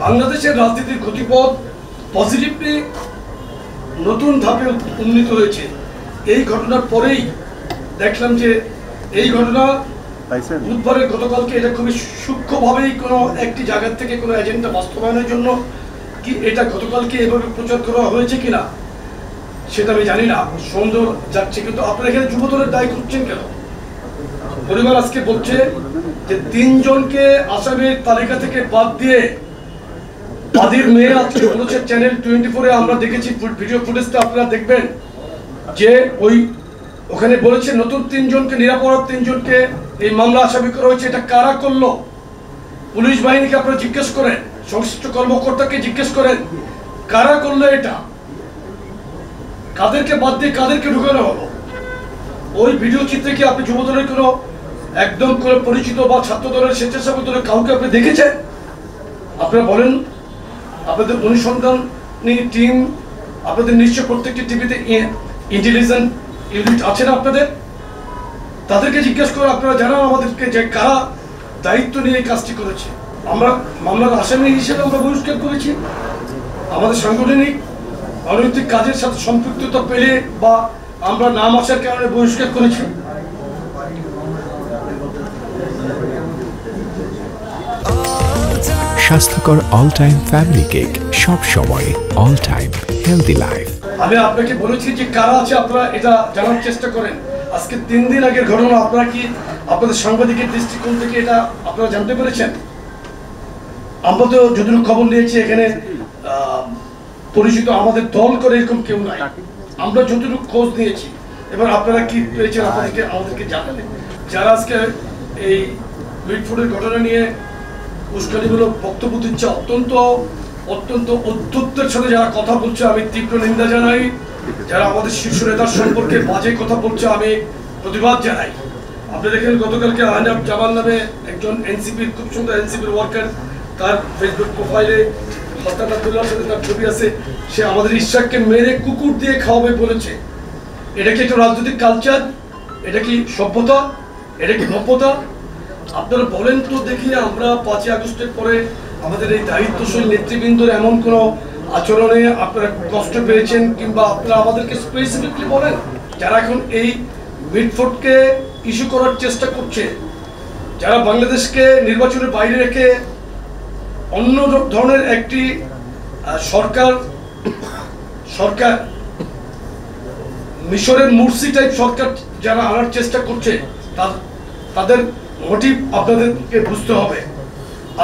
বাংলাদেশের রাজনীতির গতিপথ পজিটিভলি নতুন ধাপে উন্নীত হয়েছে। এই ঘটনার পরেই দেখলাম যে এই ঘটনা বুধবারের গতকালকে এটা খুবই সূক্ষ্মভাবেই কোনো একটি জায়গা থেকে কোনো এজেন্ডা বাস্তবায়নের জন্য কি এটা গতকালকে এভাবে প্রচার করা হয়েছে কিনা সেটা আমি জানি না, সন্দেহ যাচ্ছে। কিন্তু আপনারা এখানে যুবদলের দায় করছেন কেন? পরিবার আজকে বলছে যে 3 জনকে আসামের তালিকা থেকে বাদ দিয়ে বাদীর মেয়ে আজকে বলেছে চ্যানেল 24-এ আমরা দেখেছি ভিডিও ফুটেজটা আপনারা দেখবেন যে ওখানে বলেছে নতুন 3 জনকে নিরাপরাধ 3 জনকে এই মামলা আসামি করা হয়েছে। এটা কারা করলো? পুলিশ বাহিনীকে আপনারা জিজ্ঞেস করেন, সংশ্লিষ্ট কর্মকর্তাকে জিজ্ঞেস করেন কারা করলো এটা, কাদেরকে বাদ দিয়ে কাদেরকে ঢুকানো হলো। ওই ভিডিও চিত্রে কি আপনি যুবদলের কোনো একদম করে পরিচিত বা ছাত্র দলের স্বেচ্ছাসেবক দলের কাউকে আপনি দেখেছেন? আপনারা বলেন, আপনাদের অনুসন্ধানী টিম, আপনাদের নিশ্চয় প্রত্যেকটি টিভিতে ইন্টেলিজেন্স ইউনিট আছে না আপনাদের? তাদেরকে জিজ্ঞেস করে আপনারা জানান আমাদেরকে যে কারা দায়িত্ব নিয়ে এই কাজটি করেছে। আমরা মামলার আসামি হিসেবে আমরা বহিষ্কার করেছি, আমাদের সাংগঠনিক অনৈতিক কাজের সাথে সম্পৃক্ততা পেলে বা আমরা নাম আসার কারণে বহিষ্কার করেছি। স্বাস্থ্যকর অল টাইম ফ্যামিলি কেক, সব সময় অল টাইম হেলদি লাইফ। আমি আপনাকে বলেছি যে কারা আছে আপনারা এটা জানার চেষ্টা করেন। আজকে 3 দিন আগের ঘটনা আপনারা কি আপনাদের সাংবাদিকের দৃষ্টিকোণ থেকে এটা আপনারা জানতে পেরেছেন? আমরা তো যতটুকু খবর নিয়েছি এখানে পরিচিত আমাদের দল করে এরকম কেউ নাই, আমরা যতটুকু খোঁজ নিয়েছি। এবার আপনারা কি পেয়েছেন আমাদেরকে জানালেন। যারা আজকে এই মিটফুটের ঘটনা নিয়ে উস্কানিমূলক বক্তব্য দিচ্ছে, অত্যন্ত ঔদ্ধত্যের সাথে যারা কথা বলছে আমি তীব্র নিন্দা জানাই। যারা আমাদের শীর্ষ নেতার সম্পর্কে বাজে কথা বলছে আমি প্রতিবাদ জানাই। আপনি দেখেন গতকালকে আহনাব জামান নামে একজন এনসিপির খুব সুন্দর এনসিপির ওয়ার্কার, তার ফেসবুক প্রোফাইলে হত্যার সাথে তার ছবি আছে, সে আমাদের ইশাককে মেরে কুকুর দিয়ে খাওয়াবে বলেছে। এটা কি একটা রাজনৈতিক কালচার? এটা কি সভ্যতা? এটা কি ভব্যতা? আপনারা বলেন তো দেখি, আমরা 5ই আগস্টের পরে আমাদের এই দায়িত্বশীল নেতৃবৃন্দর এমন কোনো আচরণে আপনারা কষ্ট পেয়েছেন কিংবা আপনারা আমাদেরকে স্পেসিফিকলি বলেন। যারা এখন এই মিটফোর্টকে ইস্যু করার চেষ্টা করছে, যারা বাংলাদেশকে নির্বাচনের বাইরে রেখে অন্য ধরনের একটি সরকার মিশরের মুরসি টাইপ সরকার যারা আনার চেষ্টা করছে, তাদের মোটিভ আপনাদেরকে বুঝতে হবে।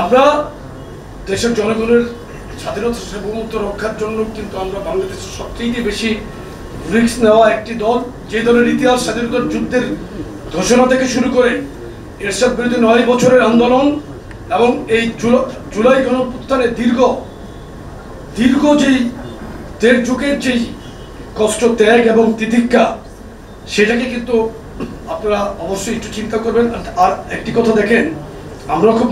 আমরা দেশের জনগণের স্বাধীনতা সার্বভৌমত্ব রক্ষার জন্য কিন্তু আমরা বাংলাদেশের সবচেয়ে বেশি রিস্ক নেওয়া একটি দল, যে দলের ইতিহাস স্বাধীনতার যুদ্ধের ঘোষণা থেকে শুরু করে এরশাদ বিরোধী 9 বছরের আন্দোলন এবং এই জুলাই গণঅভ্যুত্থানের দীর্ঘ যেই 1.5 যুগের যেই কষ্ট, ত্যাগ এবং তিতিক্ষা, সেটাকে কিন্তু আপনারা অবশ্যই একটু চিন্তা করবেন। আর একটি কথা দেখেন, আমরা খুব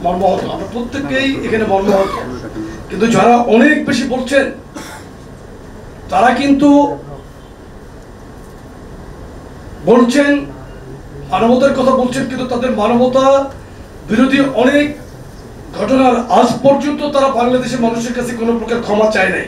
মর্মাহত, আমরা প্রত্যেকেই এখানে মর্মাহত, কিন্তু যারা অনেক বেশি বলছেন তারা কিন্তু বলছেন মানবতার কথা বলছেন, কিন্তু তাদের মানবতা বিরোধী অনেক ঘটনার আজ পর্যন্ত তারা বাংলাদেশের মানুষের কাছে কোনো প্রকার ক্ষমা চায় নাই।